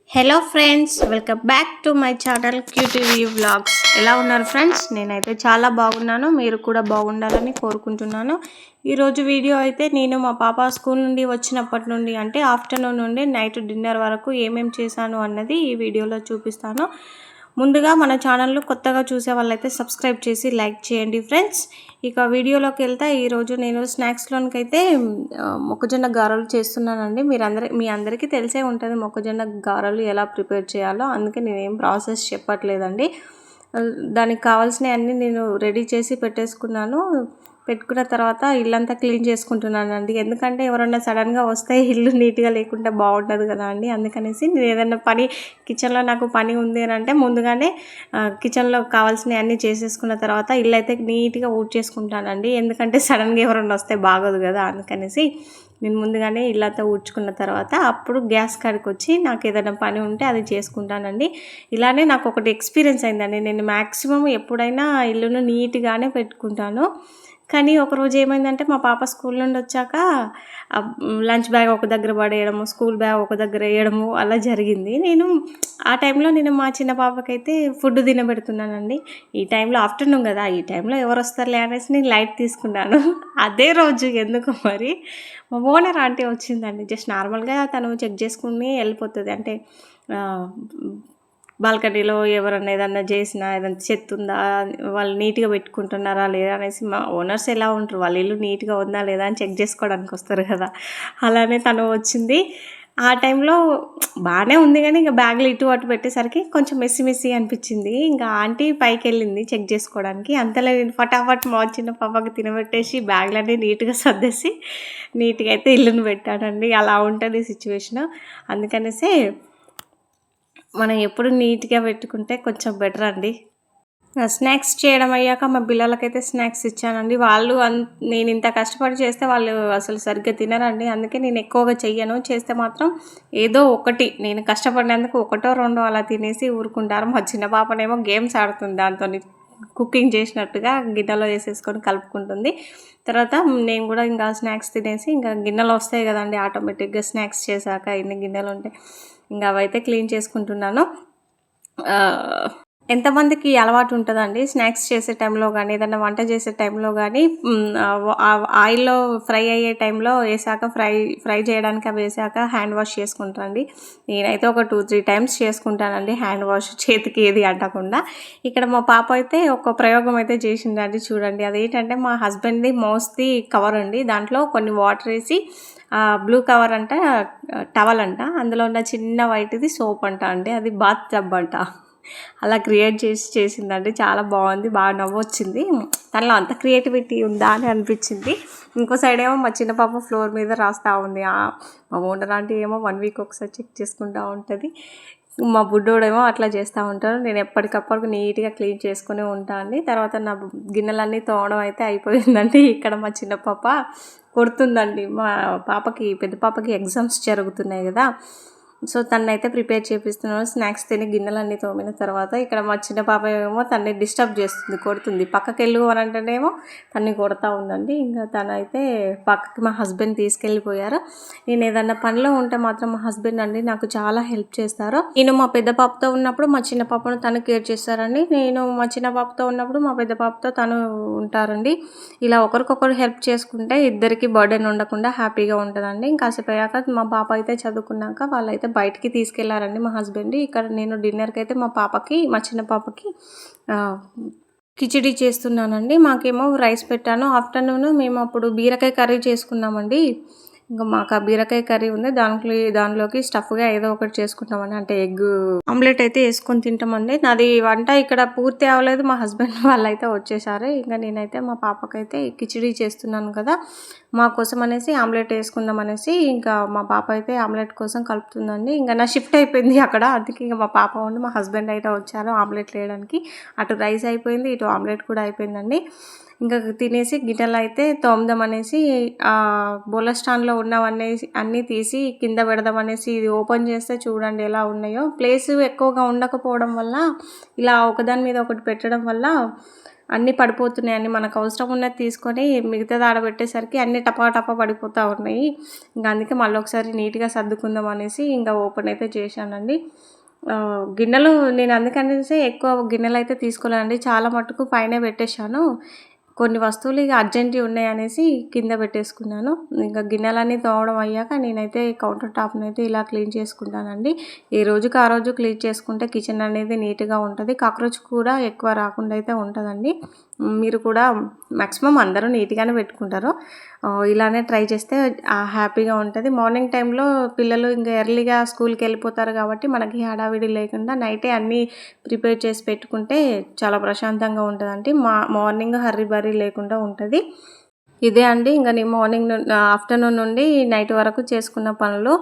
Hello friends, welcome back to my channel QTV vlogs. ఎలా ఉన్నారు friends? నేనైతే చాలా బాగున్నాను. మీరు కూడా బాగుండాలని కోరుకుంటున్నాను. ఈరోజు వీడియో అయితే నేను మా పాప స్కూల్ నుండి వచ్చినప్పటి నుండి అంటే ఆఫ్టర్నూన్ నుండి నైట్ డిన్నర్ వరకు ఏమేమి చేశాను అన్నది ఈ వీడియోలో చూపిస్తాను. ముందుగా మన ఛానల్ను కొత్తగా చూసే వాళ్ళైతే సబ్స్క్రైబ్ చేసి లైక్ చేయండి ఫ్రెండ్స్. ఇక వీడియోలోకి వెళ్తే ఈరోజు నేను స్నాక్స్లోనికైతే మొక్కజొన్న గారెలు చేస్తున్నానండి. మీ అందరికీ తెలిసే ఉంటుంది మొక్కజొన్న గారెలు ఎలా ప్రిపేర్ చేయాలో, అందుకే నేనేం ప్రాసెస్ చెప్పట్లేదండి. దానికి కావాల్సినవన్నీ నేను రెడీ చేసి పెట్టుకున్న తర్వాత ఇల్లంతా క్లీన్ చేసుకుంటున్నానండి. ఎందుకంటే ఎవరన్నా సడన్గా వస్తే ఇల్లు నీట్గా లేకుంటే బాగుంటుంది కదా అండి. అందుకనేసి నేను ఏదైనా కిచెన్లో నాకు పని ఉంది అని అంటే ముందుగానే కిచెన్లో కావాల్సినవి అన్నీ చేసేసుకున్న తర్వాత ఇల్లు అయితే నీట్గా ఊడ్చేసుకుంటానండి. ఎందుకంటే సడన్గా ఎవరన్నా వస్తే బాగోదు కదా. అందుకనేసి నేను ముందుగానే ఇల్లంతా ఊడ్చుకున్న తర్వాత అప్పుడు గ్యాస్ కాడికి వచ్చి నాకు ఏదైనా పని ఉంటే అది చేసుకుంటానండి. ఇలానే నాకు ఒకటి ఎక్స్పీరియన్స్ అయిందండి. నేను మ్యాక్సిమం ఎప్పుడైనా ఇల్లును నీట్గానే పెట్టుకుంటాను. కానీ ఒకరోజు ఏమైందంటే మా పాప స్కూల్ నుండి వచ్చాక లంచ్ బ్యాగ్ ఒక దగ్గర పడేయడము, స్కూల్ బ్యాగ్ ఒక దగ్గర వేయడము అలా జరిగింది. ఆ టైంలో నేను మా చిన్న పాపకైతే ఫుడ్ తినబెడుతున్నానండి. ఈ టైంలో ఆఫ్టర్నూన్ కదా, ఈ టైంలో ఎవరు వస్తారులే అనేసి నేను లైట్ తీసుకున్నాను. అదే రోజు ఎందుకో మరి మా ఓనర్ ఆంటీ వచ్చిందండి. జస్ట్ నార్మల్గా తను చెక్ చేసుకుని వెళ్ళిపోతుంది. అంటే బాల్కనీలో ఎవరన్నా ఏదన్నా చేసినా, ఏదైనా చెత్త ఉందా, వాళ్ళు నీట్గా పెట్టుకుంటున్నారా లేదా అనేసి, మా ఓనర్స్ ఎలా ఉంటారు, వాళ్ళ ఇల్లు నీట్గా ఉందా లేదా అని చెక్ చేసుకోవడానికి వస్తారు కదా. అలానే తను వచ్చింది. ఆ టైంలో బాగానే ఉంది కానీ ఇంకా బ్యాగ్లు ఇటు అటు పెట్టేసరికి కొంచెం మెస్సి అనిపించింది. ఇంకా ఆంటీ పైకి వెళ్ళింది చెక్ చేసుకోవడానికి. అంతలో నేను ఫటాఫట్ మా చిన్న పాపకి తినబెట్టేసి బ్యాగ్లన్నీ నీట్గా సర్దేసి నీట్గా అయితే ఇల్లును పెట్టానండి. అలా ఉంటుంది సిచ్యువేషన్. అందుకనేసి మనం ఎప్పుడు నీట్గా పెట్టుకుంటే కొంచెం బెటర్ అండి. స్నాక్స్ చేయడం అయ్యాక మా పిల్లలకైతే స్నాక్స్ ఇచ్చానండి. నేను ఇంత కష్టపడి చేస్తే వాళ్ళు అసలు సరిగ్గా తినరండి. అందుకే నేను ఎక్కువగా చెయ్యను. చేస్తే మాత్రం ఏదో ఒకటి, నేను కష్టపడినందుకు ఒకటో రెండో అలా తినేసి ఊరుకుంటారు. మా చిన్న పాపనేమో గేమ్స్ ఆడుతుంది, దాంతో కుకింగ్ చేసినట్టుగా గిన్నెలో వేసేసుకొని కలుపుకుంటుంది. తర్వాత నేను కూడా ఇంకా స్నాక్స్ తినేసి ఇంకా గిన్నెలు వస్తాయి కదండి ఆటోమేటిక్గా. స్నాక్స్ చేశాక ఎన్ని గిన్నెలు ఉంటాయి, ఇంకా అవైతే క్లీన్ చేసుకుంటున్నాను. ఎంతమందికి అలవాటు ఉంటుందండి స్నాక్స్ చేసే టైంలో కానీ, ఏదైనా వంట చేసే టైంలో కానీ ఆయిల్లో ఫ్రై అయ్యే టైంలో వేసాక ఫ్రై చేయడానికి అవి వేసాక హ్యాండ్ వాష్ చేసుకుంటానండి. నేనైతే ఒక 2-3 టైమ్స్ చేసుకుంటానండి హ్యాండ్ వాష్, చేతికి ఏది అంటకుండా. ఇక్కడ మా పాప అయితే ఒక ప్రయోగం అయితే చేసిందండి, చూడండి. అదేంటంటే మా హస్బెండ్ది మౌస్ది కవర్ అండి, దాంట్లో కొన్ని వాటర్ వేసి బ్లూ కవర్ అంట టవల్ అంట, అందులో ఉన్న చిన్న వైట్ది సోప్ అంట అండి, అది బాత్ టబ్ అంట. అలా క్రియేట్ చేసిందండి. చాలా బాగుంది, బాగా నవ్వొచ్చింది. తనలో అంత క్రియేటివిటీ ఉందా అని అనిపించింది. ఇంకో సైడ్ ఏమో మా చిన్న పాప ఫ్లోర్ మీద రాస్తూ ఉంది. మా ఓనర్ ఆంటీ ఏమో 1 వీక్ ఒకసారి చెక్ చేసుకుంటూ ఉంటుంది. మా బుడ్డోడేమో అట్లా చేస్తూ ఉంటారు. నేను ఎప్పటికప్పుడు నీట్గా క్లీన్ చేసుకుని ఉంటాను అండి. తర్వాత నా గిన్నెలన్నీ తోమడం అయితే అయిపోయిందండి. ఇక్కడ మా చిన్న పాప కొడుతుందండి. మా పాపకి, పెద్ద పాపకి ఎగ్జామ్స్ జరుగుతున్నాయి కదా, సో తనైతే ప్రిపేర్ చేపిస్తున్నాను. స్నాక్స్ తిని గిన్నెలన్నీ తోమిన తర్వాత ఇక్కడ మా చిన్న పాప ఏమో తనని డిస్టర్బ్ చేస్తుంది, కొడుతుంది. పక్కకి వెళ్ళు అని అంటేనేమో తన్ని కొడతా ఉందండి. ఇంకా తనైతే పక్కకి మా హస్బెండ్ తీసుకెళ్ళిపోయారు. నేను ఏదన్నా పనిలో ఉంటే మాత్రం మా హస్బెండ్ అండి నాకు చాలా హెల్ప్ చేస్తారు. నేను మా పెద్ద పాపతో ఉన్నప్పుడు మా చిన్న పాపను తను కేర్ చేస్తారండి. నేను మా చిన్న పాపతో ఉన్నప్పుడు మా పెద్ద పాపతో తను ఉంటారండి. ఇలా ఒకరికొకరు హెల్ప్ చేసుకుంటే ఇద్దరికి బర్డెన్ ఉండకుండా హ్యాపీగా ఉంటుందండి. ఇంకాసేపు అయ్యాక మా పాప అయితే చదువుకున్నాక వాళ్ళైతే బయటికి తీసుకెళ్లారండి మా హస్బెండ్. ఇక్కడ నేను డిన్నర్కి అయితే మా చిన్న పాపకి కిచిడి చేస్తున్నానండి. మాకేమో రైస్ పెట్టాను. ఆఫ్టర్నూన్ మేము అప్పుడు బీరకాయ కర్రీ చేసుకున్నామండి. ఇంకా మాకు ఆ బీరకాయ కర్రీ ఉంది, దానిలోకి స్టఫ్గా ఏదో ఒకటి చేసుకుంటామండి. అంటే ఎగ్ ఆమ్లెట్ అయితే వేసుకొని తింటామండి. నాది వంట ఇక్కడ పూర్తి అవ్వలేదు, మా హస్బెండ్ వాళ్ళు అయితే వచ్చేసారు. ఇంకా నేనైతే మా పాపకైతే కిచిడి చేస్తున్నాను కదా, మా కోసం అనేసి ఆమ్లెట్ వేసుకుందాం అనేసి ఇంకా మా పాప అయితే ఆమ్లెట్ కోసం కలుపుతుందండి. ఇంకా నా షిఫ్ట్ అయిపోయింది అక్కడ, అందుకే ఇంకా మా పాప ఉండి మా హస్బెండ్ అయితే వచ్చారు ఆమ్లెట్ వేయడానికి. అటు రైస్ అయిపోయింది, ఇటు ఆమ్లెట్ కూడా అయిపోయిందండి. ఇంకా తినేసి గిన్నెలు అయితే తోముదాం అనేసి బోల స్టాండ్లో ఉన్నవన్నీ అన్నీ తీసి కింద పెడదాం అనేసి ఇది ఓపెన్ చేస్తే చూడండి ఎలా ఉన్నాయో. ప్లేస్ ఎక్కువగా ఉండకపోవడం వల్ల ఇలా ఒకదాని మీద ఒకటి పెట్టడం వల్ల అన్నీ పడిపోతున్నాయి. అన్నీ మనకు అవసరం ఉన్నది తీసుకొని మిగతాది ఆడబెట్టేసరికి అన్నీ టపా టపా పడిపోతూ ఉన్నాయి. ఇంకా అందుకే మళ్ళీ ఒకసారి నీట్గా సర్దుకుందాం అనేసి ఇంకా ఓపెన్ అయితే చేశానండి. గిన్నెలు నేను అందుకనేసి ఎక్కువ గిన్నెలు అయితే తీసుకోలేదండి. చాలా మట్టుకు పైనే పెట్టేశాను. కొన్ని వస్తువులు ఇక అర్జెంట్వి ఉన్నాయనేసి కింద పెట్టేసుకున్నాను. ఇంకా గిన్నెలన్నీ తోమడం అయ్యాక నేనైతే కౌంటర్ టాప్ని అయితే ఇలా క్లీన్ చేసుకుంటానండి. ఏ రోజుకి ఆ రోజు క్లీన్ చేసుకుంటే కిచెన్ అనేది నీట్గా ఉంటుంది. కాక్రోచ్ కూడా ఎక్కువ రాకుండా అయితే ఉంటుందండి. మీరు కూడా మ్యాక్సిమం అందరూ నీట్గానే పెట్టుకుంటారు. ఇలానే ట్రై చేస్తే హ్యాపీగా ఉంటుంది. మార్నింగ్ టైంలో పిల్లలు ఇంకా ఎర్లీగా స్కూల్కి వెళ్ళిపోతారు కాబట్టి మనకి హడావిడి లేకుండా నైటే అన్నీ ప్రిపేర్ చేసి పెట్టుకుంటే చాలా ప్రశాంతంగా ఉంటుందండి. మార్నింగ్ హర్రీ బర్రీ లేకుండా ఉంటుంది. ఇదే అండి ఇంకా నేను మార్నింగ్ ఆఫ్టర్నూన్ నుండి నైట్ వరకు చేసుకున్న పనులు.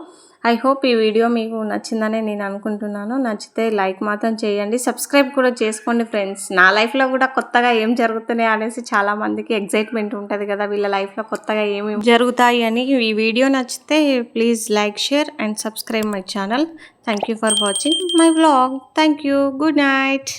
ఐ హోప్ ఈ వీడియో మీకు నచ్చిందని నేను అనుకుంటున్నాను. నచ్చితే లైక్ మాత్రం చేయండి. సబ్స్క్రైబ్ కూడా చేసుకోండి ఫ్రెండ్స్. నా లైఫ్లో కూడా కొత్తగా ఏం జరుగుతున్నాయి అనేసి చాలామందికి ఎగ్జైట్మెంట్ ఉంటుంది కదా, వీళ్ళ లైఫ్లో కొత్తగా ఏమేమి జరుగుతాయి అని. ఈ వీడియో నచ్చితే please like, share and subscribe my channel. Thank you for watching my vlog. Thank you. Good night.